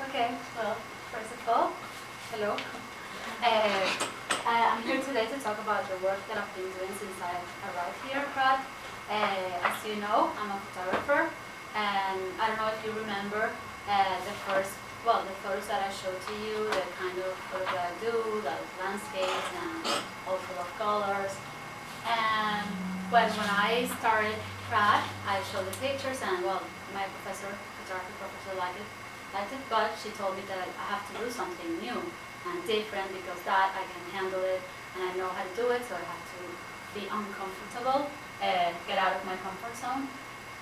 Okay, well, first of all, hello. I'm here today to talk about the work that I've been doing since I arrived here at Pratt. As you know, I'm a photographer, and I don't know if you remember the photos that I showed to you, the kind of photos that I do, like landscapes and all full of colors. And when I started Pratt, I showed the pictures, and well, my photography professor liked it, but she told me that I have to do something new and different because that I can handle it and I know how to do it, so I have to be uncomfortable, get out of my comfort zone.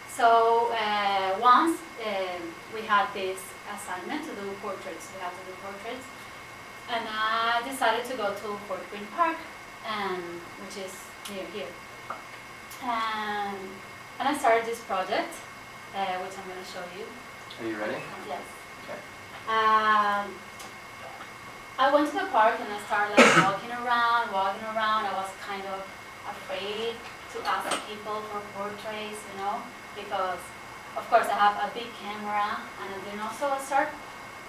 So once we had this assignment to do portraits, we have to do portraits, and I decided to go to Fort Greene Park, which is near here. And I started this project, which I'm going to show you. Are you ready? Yes. Okay. I went to the park and I started like walking around. I was kind of afraid to ask people for portraits, because of course I have a big camera and I didn't know. So I started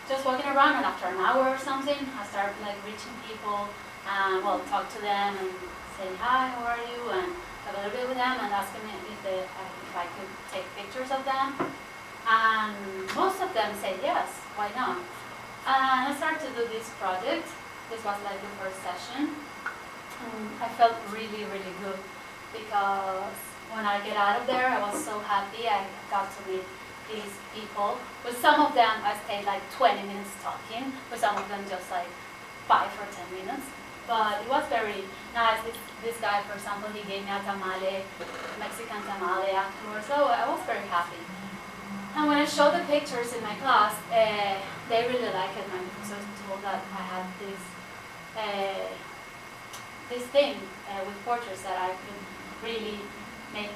just walking around, and after an hour or something, I started like reaching people and talk to them and saying hi, how are you, and talk a little bit with them and asking me if I could take pictures of them. And most of them said yes, why not? And I started to do this project. This was like the first session. I felt really, really good because when I get out of there, I was so happy. I got to meet these people. With some of them, I stayed like 20 minutes talking. With some of them, just like 5 or 10 minutes. But it was very nice. This guy, for example, he gave me a tamale, Mexican tamale afterwards. So I was very happy. And when I showed the pictures in my class, they really liked it. My professor told that I had this thing with portraits, that I could really make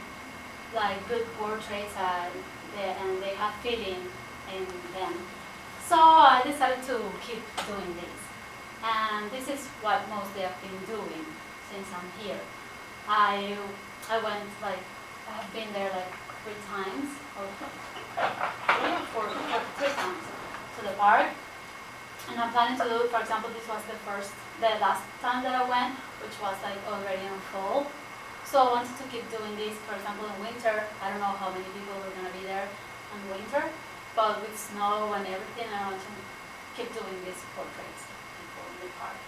like good portraits and they have feeling in them. So I decided to keep doing this. And this is what mostly I've been doing since I'm here. I have been there like 3 times, or 3 or 4, 3 times to the park. And I'm planning to do, for example, this was the last time that I went, which was like already in fall. So I wanted to keep doing this, for example, in winter. I don't know how many people were going to be there in winter, but with snow and everything, I want to keep doing these portraits of people in the park.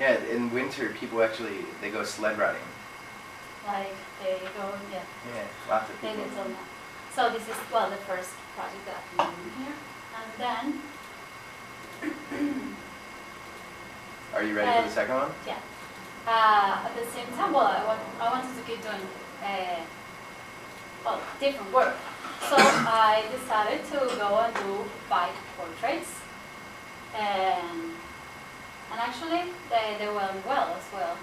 Yeah, in winter, people actually, they go sled riding. Like they go, yeah. Yeah, lots of They people. did so much. So this is, the first project that I've been doing here. And then, Are you ready for the second one? yeah. At the same time, I wanted to keep doing different work. So I decided to go and do bike portraits. And actually, they went well as well.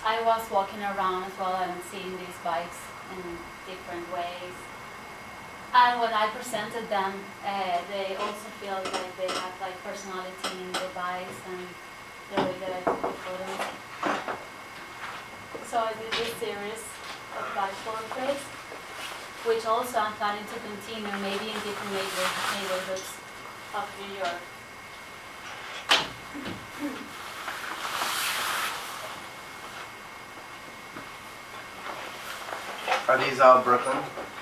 I was walking around as well and seeing these bikes in different ways. And when I presented them, they also feel like they have like personality in the bikes and the way that I took the photos. So I did this series of bike portraits, which also I'm planning to continue maybe in different neighborhoods of New York. Are these all Brooklyn?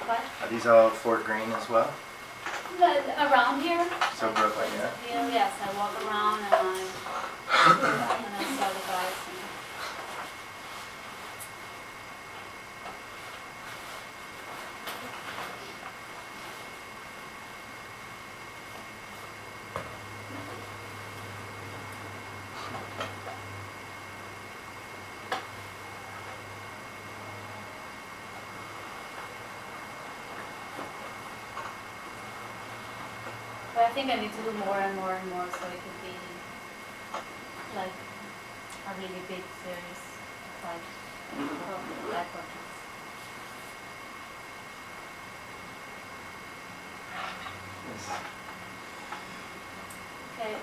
What? Are these all Fort Greene as well? Around here. So Brooklyn, yeah? Yes, I walk around and I saw the guys. But I think I need to do more and more and more, so it could be like a really big series, like live portraits. Okay,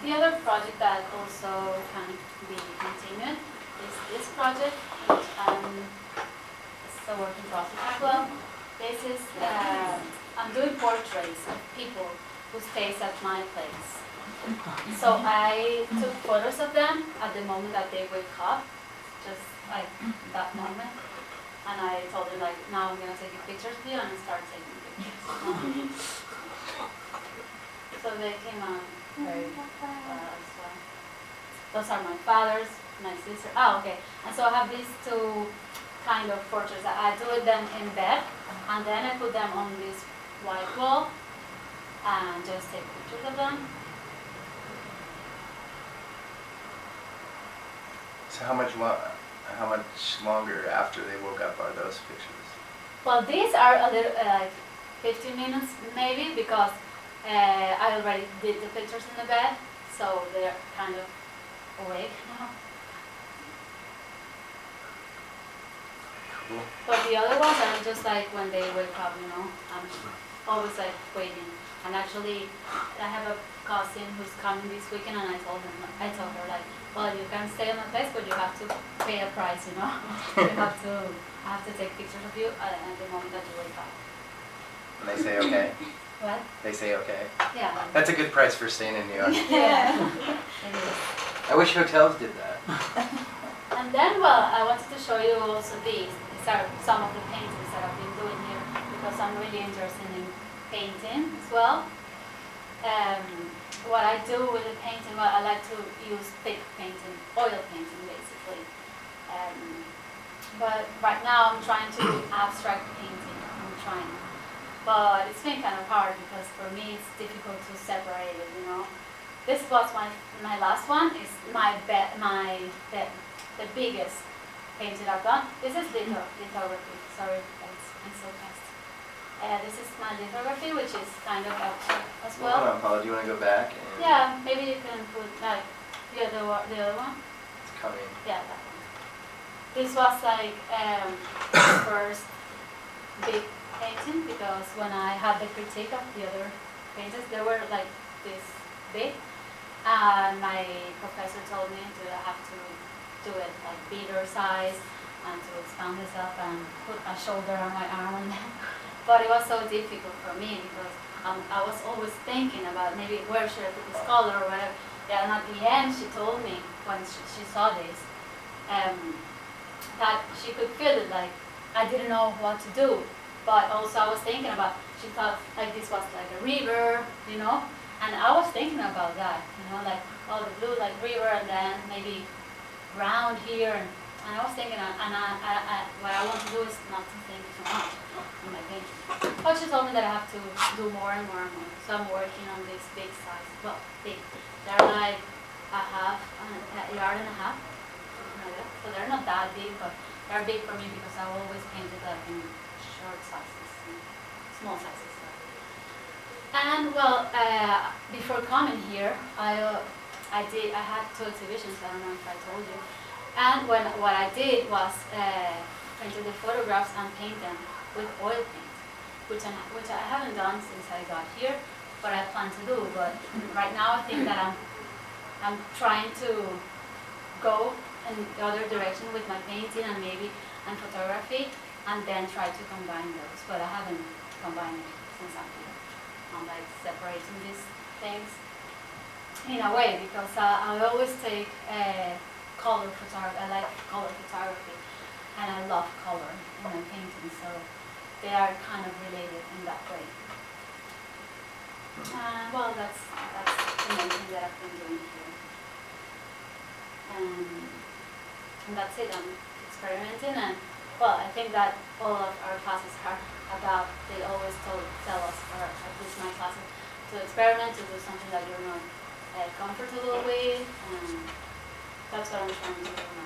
the other project that also can be continued is this project, which it's a work in process as well. This is a I'm doing portraits of people who stays at my place. So I took photos of them at the moment that they wake up, just like that moment. And I told them like, now I'm gonna take pictures of you, and I start taking pictures. So they came out very as well. Those are my father's, my sister. Oh, okay. And so I have these two kind of portraits. I do them in bed, and then I put them on this white wall, and just take pictures of them. So how much longer after they woke up are those pictures? Well, these are a little like 15 minutes maybe, because I already did the pictures in the bed, so they're kind of awake now. Cool. But the other ones are just like when they wake up, I'm always like waiting. And actually, I have a cousin who's coming this weekend, and I told her like, well, you can stay on my place, but you have to pay a price, I have to take pictures of you at the moment that you wake up. And they say okay? What? They say okay? Yeah. That's a good price for staying in New York. Yeah. It is. I wish hotels did that. And then, well, I wanted to show you also these. These are some of the paintings that I've been doing here, because I'm really interested in painting as well. What I do with the painting, well, I like to use thick painting, oil painting basically. But right now I'm trying to do abstract painting. But it's been kind of hard, because for me it's difficult to separate it, This was my last one. Is the biggest painting I've done. This is lithography. Sorry, I'm so fast. This is my lithography, which is kind of abstract as well. Hold on, Paula, do you want to go back? Yeah, maybe you can put like the other one. It's coming. Yeah, that one. This was like the first big painting, because when I had the critique of the other paintings, they were like this big, and my professor told me to have to do it like bigger size, and to expand this up and put a shoulder on my arm on them. But it was so difficult for me, because I was always thinking about maybe where should I put this color or whatever. Yeah, and at the end she told me, when she saw this, that she could feel it, like I didn't know what to do. But also I was thinking about, she thought like this was like a river, and I was thinking about that, like, oh, the blue like river, and then maybe ground here, and I was thinking, and what I want to do is not to think too much in my painting. But she told me that I have to do more and more and more, so I'm working on this big size, well, big. They're like a yard and a half, something like that. So they're not that big, but they're big for me, because I always painted like in short sizes, small sizes. And well, before coming here, I had 2 exhibitions. I don't know if I told you. And what I did was printed the photographs and paint them with oil paint, which I haven't done since I got here, but I plan to do. But right now I think that I'm trying to go in the other direction with my painting and photography, and then try to combine those. But I haven't combined it since I'm here. I'm like separating these things in a way, because I always take color photography. I like color photography, and I love color in my painting, so they are kind of related in that way. Well, that's the main thing that I've been doing here. And that's it. I'm experimenting, and well, I think that all of our classes are about, they always tell us, or at least my classes, to experiment, to do something that you're not comfortable with, and that's what I'm trying to do.